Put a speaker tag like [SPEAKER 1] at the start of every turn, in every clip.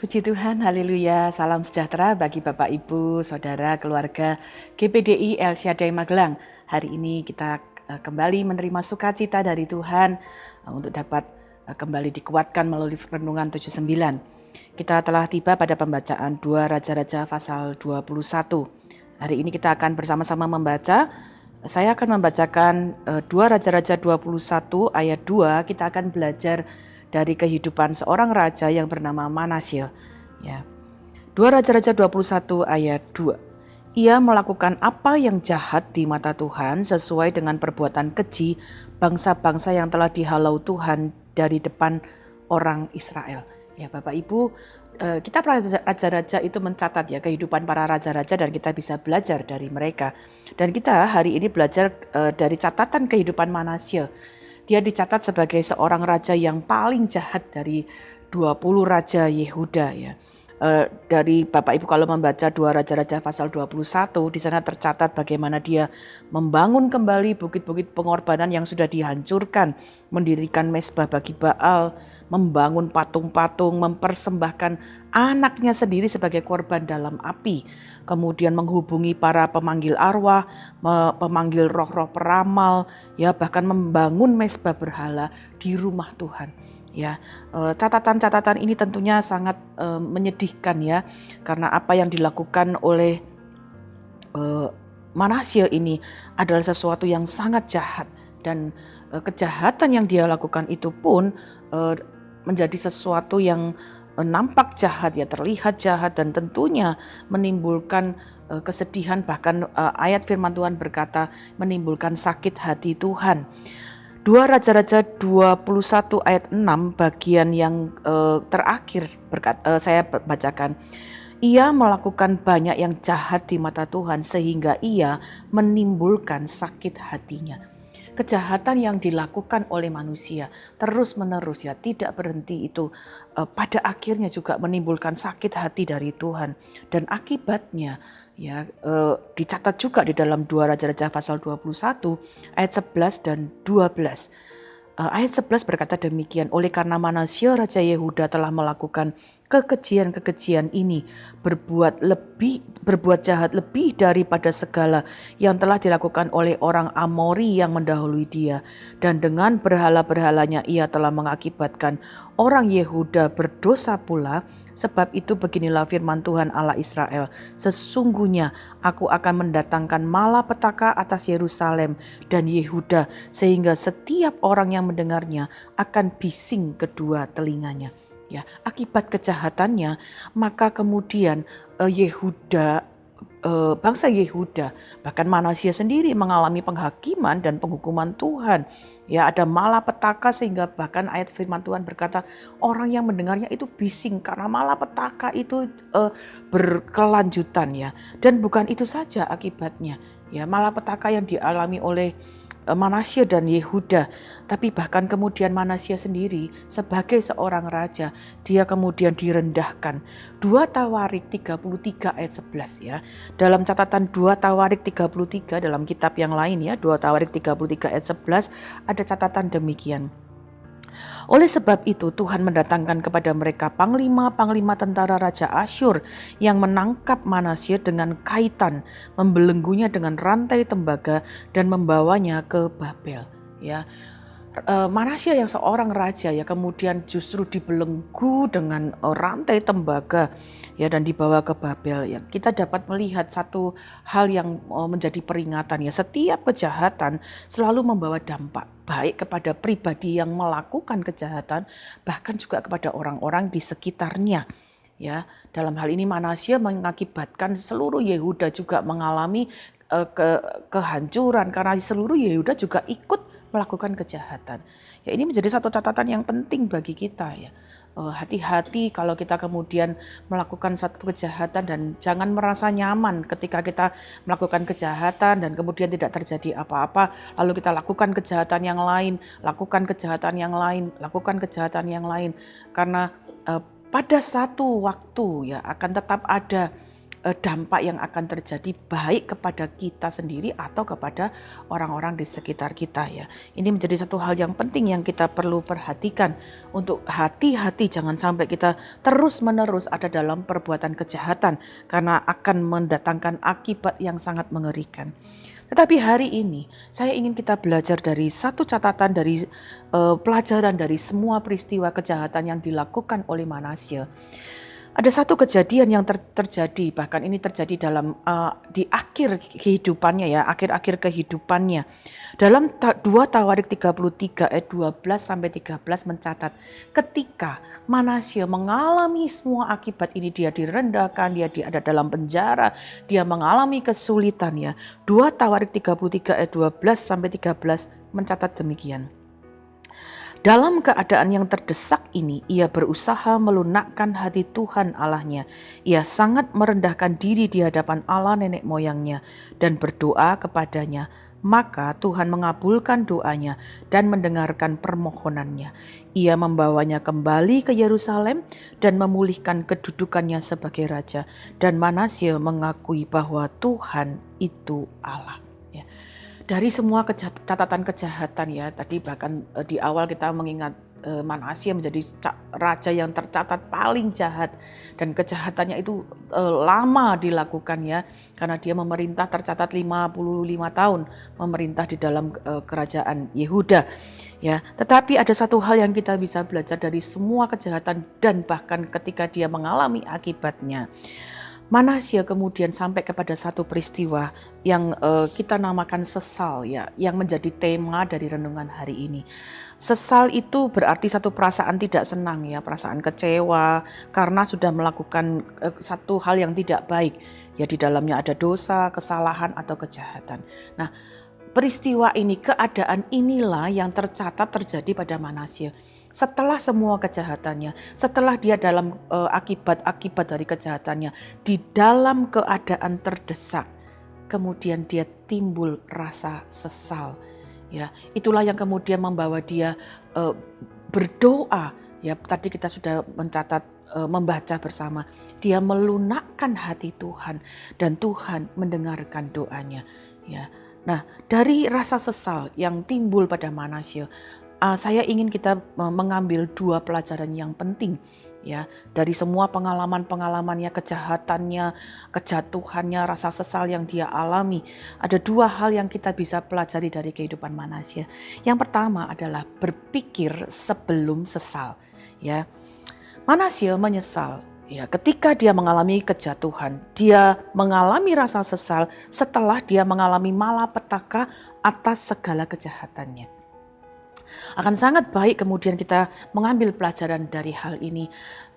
[SPEAKER 1] Puji Tuhan, haleluya, salam sejahtera bagi Bapak Ibu, Saudara, keluarga GPDI El Shaddai Magelang. Hari ini kita kembali menerima sukacita dari Tuhan untuk dapat kembali dikuatkan melalui renungan 79. Kita telah tiba pada pembacaan 2 Raja-Raja pasal 21. Hari ini kita akan bersama-sama membaca. Saya akan membacakan 2 Raja-Raja 21 ayat 2. Kita akan belajar dari kehidupan seorang raja yang bernama Manasye. Ya. 2 Raja-Raja 21 ayat 2. Ia melakukan apa yang jahat di mata Tuhan sesuai dengan perbuatan keji bangsa-bangsa yang telah dihalau Tuhan dari depan orang Israel. Ya, Bapak Ibu, kita para raja-raja itu mencatat ya kehidupan para raja-raja dan kita bisa belajar dari mereka. Dan kita hari ini belajar dari catatan kehidupan Manasye. Dia dicatat sebagai seorang raja yang paling jahat dari 20 raja Yehuda ya. Dari Bapak Ibu kalau membaca 2 Raja-Raja pasal 21, di sana tercatat bagaimana dia membangun kembali bukit-bukit pengorbanan yang sudah dihancurkan, mendirikan mezbah bagi Baal, membangun patung-patung, mempersembahkan anaknya sendiri sebagai korban dalam api, kemudian menghubungi para pemanggil arwah, pemanggil roh-roh peramal, ya bahkan membangun mezbah berhala di rumah Tuhan. Ya, catatan-catatan ini tentunya sangat menyedihkan ya, karena apa yang dilakukan oleh Manasye ini adalah sesuatu yang sangat jahat dan kejahatan yang dia lakukan itu pun menjadi sesuatu yang nampak jahat ya, terlihat jahat dan tentunya menimbulkan kesedihan, bahkan ayat firman Tuhan berkata menimbulkan sakit hati Tuhan. 2 Raja-Raja 21 ayat 6 bagian yang terakhir saya bacakan. Ia melakukan banyak yang jahat di mata Tuhan sehingga ia menimbulkan sakit hatinya. Kejahatan yang dilakukan oleh manusia terus-menerus ya, tidak berhenti itu pada akhirnya juga menimbulkan sakit hati dari Tuhan. Dan akibatnya ya dicatat juga di dalam 2 Raja-Raja pasal 21 ayat 11 dan 12. Ayat 11 berkata demikian, oleh karena Manasye Raja Yehuda telah melakukan kekejian-kekejian ini, berbuat jahat lebih daripada segala yang telah dilakukan oleh orang Amori yang mendahului dia, dan dengan berhala-berhalanya ia telah mengakibatkan orang Yehuda berdosa pula. Sebab itu beginilah firman Tuhan Allah Israel, sesungguhnya aku akan mendatangkan malapetaka atas Yerusalem dan Yehuda, sehingga setiap orang yang mendengarnya akan bising kedua telinganya. Ya, akibat kejahatannya, maka kemudian bangsa Yehuda, bahkan Manasye sendiri mengalami penghakiman dan penghukuman Tuhan. Ya, ada malapetaka sehingga bahkan ayat firman Tuhan berkata orang yang mendengarnya itu bising karena malapetaka itu berkelanjutan ya. Dan bukan itu saja akibatnya. Ya, malapetaka yang dialami oleh Manasye dan Yehuda, tapi bahkan kemudian Manasye sendiri sebagai seorang raja, dia kemudian direndahkan. 2 Tawarik 33 ayat 11 ya. Dalam catatan 2 Tawarik 33 dalam kitab yang lain ya, 2 Tawarik 33 ayat 11 ada catatan demikian. Oleh sebab itu Tuhan mendatangkan kepada mereka panglima-panglima tentara Raja Asyur yang menangkap Manasye dengan kaitan, membelenggunya dengan rantai tembaga dan membawanya ke Babel. Ya, Manasye yang seorang raja ya kemudian justru dibelenggu dengan rantai tembaga ya dan dibawa ke Babel ya. Kita dapat melihat satu hal yang menjadi peringatan ya, setiap kejahatan selalu membawa dampak baik kepada pribadi yang melakukan kejahatan, bahkan juga kepada orang-orang di sekitarnya. Ya, dalam hal ini Manasye mengakibatkan seluruh Yehuda juga mengalami kehancuran karena seluruh Yehuda juga ikut melakukan kejahatan. Ya, ini menjadi satu catatan yang penting bagi kita ya. Hati-hati kalau kita kemudian melakukan satu kejahatan dan jangan merasa nyaman ketika kita melakukan kejahatan dan kemudian tidak terjadi apa-apa, lalu kita lakukan kejahatan yang lain, lakukan kejahatan yang lain, lakukan kejahatan yang lain. Karena pada satu waktu ya akan tetap ada dampak yang akan terjadi baik kepada kita sendiri atau kepada orang-orang di sekitar kita ya. Ini menjadi satu hal yang penting yang kita perlu perhatikan untuk hati-hati jangan sampai kita terus-menerus ada dalam perbuatan kejahatan karena akan mendatangkan akibat yang sangat mengerikan. Tetapi hari ini saya ingin kita belajar dari satu catatan dari pelajaran dari semua peristiwa kejahatan yang dilakukan oleh Manasye. Ada satu kejadian yang terjadi, bahkan ini terjadi dalam di akhir kehidupannya ya, akhir-akhir kehidupannya. Dalam 2 Tawarik 33 ayat 12 sampai 13 mencatat, ketika Manasye mengalami semua akibat ini, dia direndahkan, dia ada dalam penjara, dia mengalami kesulitan ya. 2 Tawarik 33 ayat 12 sampai 13 mencatat demikian. Dalam keadaan yang terdesak ini, ia berusaha melunakkan hati Tuhan Allahnya. Ia sangat merendahkan diri di hadapan Allah nenek moyangnya dan berdoa kepadanya. Maka Tuhan mengabulkan doanya dan mendengarkan permohonannya. Ia membawanya kembali ke Yerusalem dan memulihkan kedudukannya sebagai raja. Dan Manasye mengakui bahwa Tuhan itu Allah. Ya. Dari semua catatan kejahatan ya, tadi bahkan di awal kita mengingat Manasye menjadi raja yang tercatat paling jahat dan kejahatannya itu lama dilakukan ya, karena dia memerintah tercatat 55 tahun memerintah di dalam kerajaan Yehuda ya. Tetapi ada satu hal yang kita bisa belajar dari semua kejahatan dan bahkan ketika dia mengalami akibatnya. Manasye kemudian sampai kepada satu peristiwa yang kita namakan sesal ya, yang menjadi tema dari renungan hari ini. Sesal itu berarti satu perasaan tidak senang ya, perasaan kecewa karena sudah melakukan satu hal yang tidak baik. Ya di dalamnya ada dosa, kesalahan atau kejahatan. Nah, peristiwa ini, keadaan inilah yang tercatat terjadi pada Manasye. Setelah semua kejahatannya, setelah dia dalam akibat-akibat dari kejahatannya, di dalam keadaan terdesak, kemudian dia timbul rasa sesal. Ya, itulah yang kemudian membawa dia berdoa. Ya, tadi kita sudah mencatat membaca bersama. Dia melunakkan hati Tuhan dan Tuhan mendengarkan doanya. Ya. Nah, dari rasa sesal yang timbul pada Manasye, saya ingin kita mengambil 2 pelajaran yang penting ya dari semua pengalaman-pengalamannya, kejahatannya, kejatuhannya, rasa sesal yang dia alami. Ada 2 hal yang kita bisa pelajari dari kehidupan Manasye. Yang pertama adalah berpikir sebelum sesal ya. Manasye menyesal ya ketika dia mengalami kejatuhan, dia mengalami rasa sesal setelah dia mengalami malapetaka atas segala kejahatannya. Akan sangat baik kemudian kita mengambil pelajaran dari hal ini.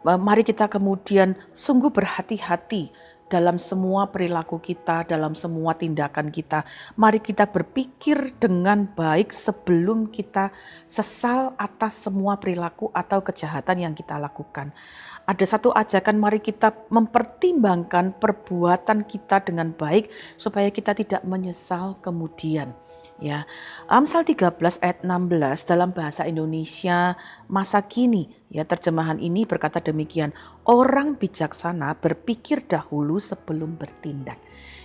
[SPEAKER 1] Mari kita kemudian sungguh berhati-hati dalam semua perilaku kita, dalam semua tindakan kita. Mari kita berpikir dengan baik sebelum kita sesal atas semua perilaku atau kejahatan yang kita lakukan. Ada satu ajakan, mari kita mempertimbangkan perbuatan kita dengan baik supaya kita tidak menyesal kemudian. Ya, Amsal 13 ayat 16 dalam bahasa Indonesia masa kini, ya terjemahan ini berkata demikian, orang bijaksana berpikir dahulu sebelum bertindak.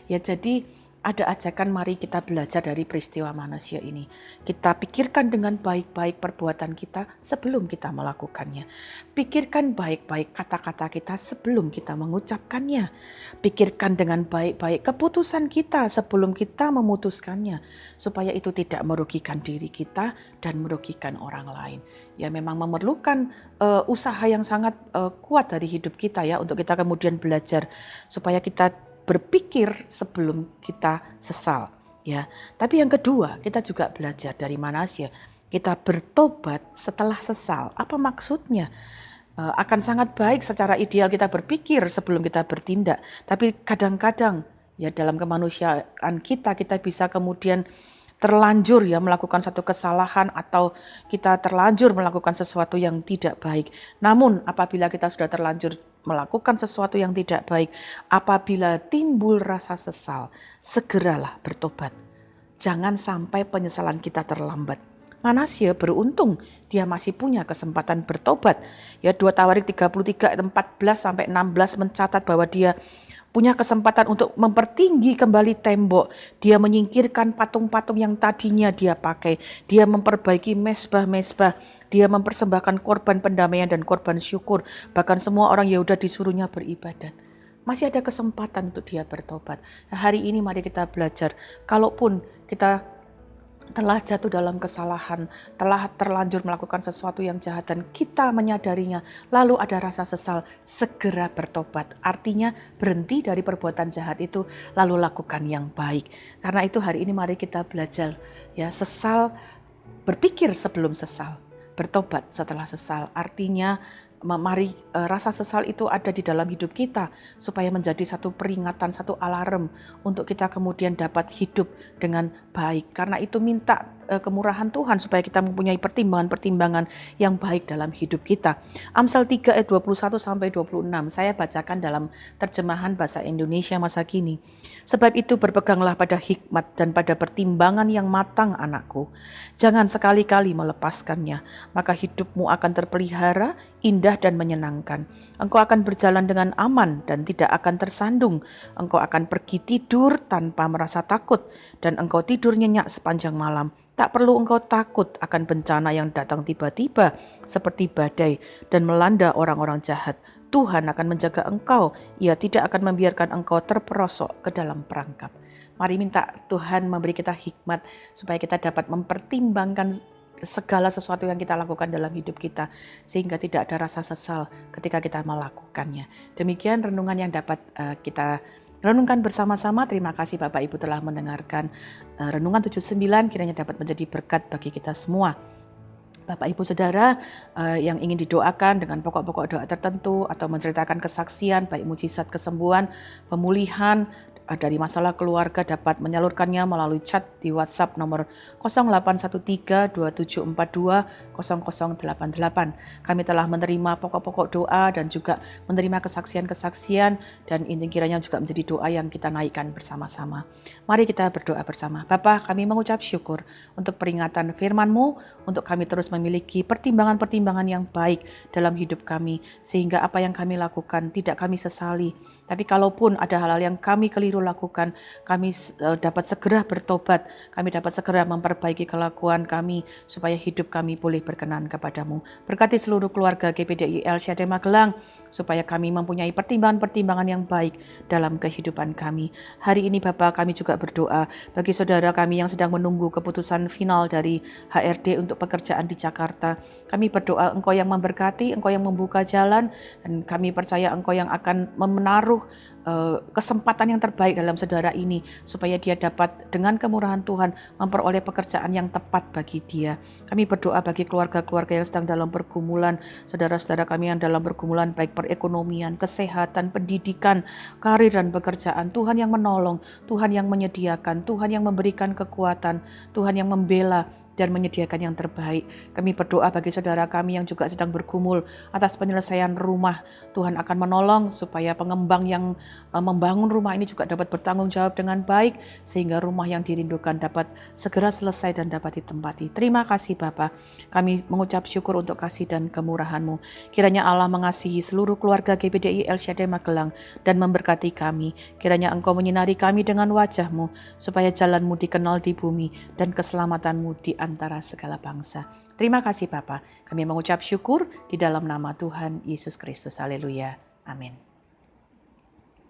[SPEAKER 1] Ya, jadi ada ajakan mari kita belajar dari peristiwa Manasye ini. Kita pikirkan dengan baik-baik perbuatan kita sebelum kita melakukannya. Pikirkan baik-baik kata-kata kita sebelum kita mengucapkannya. Pikirkan dengan baik-baik keputusan kita sebelum kita memutuskannya. Supaya itu tidak merugikan diri kita dan merugikan orang lain. Ya memang memerlukan usaha yang sangat kuat dari hidup kita ya untuk kita kemudian belajar supaya kita berpikir sebelum kita sesal ya. Tapi yang kedua, kita juga belajar dari Manasye. Kita bertobat setelah sesal. Apa maksudnya? Akan sangat baik secara ideal kita berpikir sebelum kita bertindak. Tapi kadang-kadang ya dalam kemanusiaan kita bisa kemudian terlanjur ya melakukan satu kesalahan atau kita terlanjur melakukan sesuatu yang tidak baik. Namun apabila kita sudah terlanjur melakukan sesuatu yang tidak baik, apabila timbul rasa sesal, segeralah bertobat. Jangan sampai penyesalan kita terlambat. Manasye beruntung dia masih punya kesempatan bertobat. Ya 2 Tawarik 33 ayat 14 sampai 16 mencatat bahwa dia punya kesempatan untuk mempertinggi kembali tembok. Dia menyingkirkan patung-patung yang tadinya dia pakai. Dia memperbaiki mezbah-mezbah. Dia mempersembahkan korban pendamaian dan korban syukur. Bahkan semua orang Yehuda disuruhnya beribadat. Masih ada kesempatan untuk dia bertobat. Nah, hari ini mari kita belajar. Kalaupun kita telah jatuh dalam kesalahan, telah terlanjur melakukan sesuatu yang jahat dan kita menyadarinya, lalu ada rasa sesal, segera bertobat. Artinya berhenti dari perbuatan jahat itu, lalu lakukan yang baik. Karena itu hari ini mari kita belajar, ya, sesal, berpikir sebelum sesal, bertobat setelah sesal. Artinya mari rasa sesal itu ada di dalam hidup kita supaya menjadi satu peringatan, satu alarm untuk kita kemudian dapat hidup dengan baik. Karena itu minta kemurahan Tuhan supaya kita mempunyai pertimbangan-pertimbangan yang baik dalam hidup kita. Amsal 3 ayat 21 sampai 26 saya bacakan dalam terjemahan bahasa Indonesia masa kini. Sebab itu berpeganglah pada hikmat dan pada pertimbangan yang matang, anakku. Jangan sekali-kali melepaskannya, maka hidupmu akan terpelihara, indah dan menyenangkan. Engkau akan berjalan dengan aman dan tidak akan tersandung. Engkau akan pergi tidur tanpa merasa takut, dan engkau tidur nyenyak sepanjang malam. Tak perlu engkau takut akan bencana yang datang tiba-tiba seperti badai dan melanda orang-orang jahat. Tuhan akan menjaga engkau. Ia tidak akan membiarkan engkau terperosok ke dalam perangkap. Mari minta Tuhan memberi kita hikmat supaya kita dapat mempertimbangkan segala sesuatu yang kita lakukan dalam hidup kita, sehingga tidak ada rasa sesal ketika kita melakukannya. Demikian renungan yang dapat kita renungkan bersama-sama. Terima kasih Bapak Ibu telah mendengarkan Renungan 79, kiranya dapat menjadi berkat bagi kita semua. Bapak Ibu Saudara yang ingin didoakan dengan pokok-pokok doa tertentu atau menceritakan kesaksian baik mujizat kesembuhan, pemulihan dari masalah keluarga, dapat menyalurkannya melalui chat di WhatsApp nomor 0813-2742-0088. Kami telah menerima pokok-pokok doa dan juga menerima kesaksian-kesaksian, dan ini kiranya juga menjadi doa yang kita naikkan bersama-sama. Mari kita berdoa bersama. Bapa, kami mengucap syukur untuk peringatan firman-Mu, untuk kami terus memiliki pertimbangan-pertimbangan yang baik dalam hidup kami, sehingga apa yang kami lakukan tidak kami sesali. Tapi kalaupun ada hal-hal yang kami keliru lakukan, kami dapat segera bertobat, kami dapat segera memperbaiki kelakuan kami supaya hidup kami boleh berkenan kepadamu. Berkati seluruh keluarga GPDI El Shaddai Magelang supaya kami mempunyai pertimbangan-pertimbangan yang baik dalam kehidupan kami. Hari ini Bapa, kami juga berdoa bagi saudara kami yang sedang menunggu keputusan final dari HRD untuk pekerjaan di Jakarta. Kami berdoa Engkau yang memberkati, Engkau yang membuka jalan, dan kami percaya Engkau yang akan menaruh kesempatan yang terbaik dalam saudara ini supaya dia dapat dengan kemurahan Tuhan memperoleh pekerjaan yang tepat bagi dia. Kami berdoa bagi keluarga-keluarga yang sedang dalam pergumulan, saudara-saudara kami yang dalam pergumulan baik perekonomian, kesehatan, pendidikan, karir dan pekerjaan. Tuhan yang menolong, Tuhan yang menyediakan, Tuhan yang memberikan kekuatan, Tuhan yang membela dan menyediakan yang terbaik. Kami berdoa bagi saudara kami yang juga sedang bergumul atas penyelesaian rumah. Tuhan akan menolong supaya pengembang yang membangun rumah ini juga dapat bertanggung jawab dengan baik, sehingga rumah yang dirindukan dapat segera selesai dan dapat ditempati. Terima kasih Bapa. Kami mengucap syukur untuk kasih dan kemurahan-Mu. Kiranya Allah mengasihi seluruh keluarga GPDI El Shaddai Magelang dan memberkati kami. Kiranya Engkau menyinari kami dengan wajah-Mu supaya jalan-Mu dikenal di bumi dan keselamatan-Mu di antara segala bangsa. Terima kasih Bapa. Kami mengucap syukur di dalam nama Tuhan Yesus Kristus. Haleluya. Amin.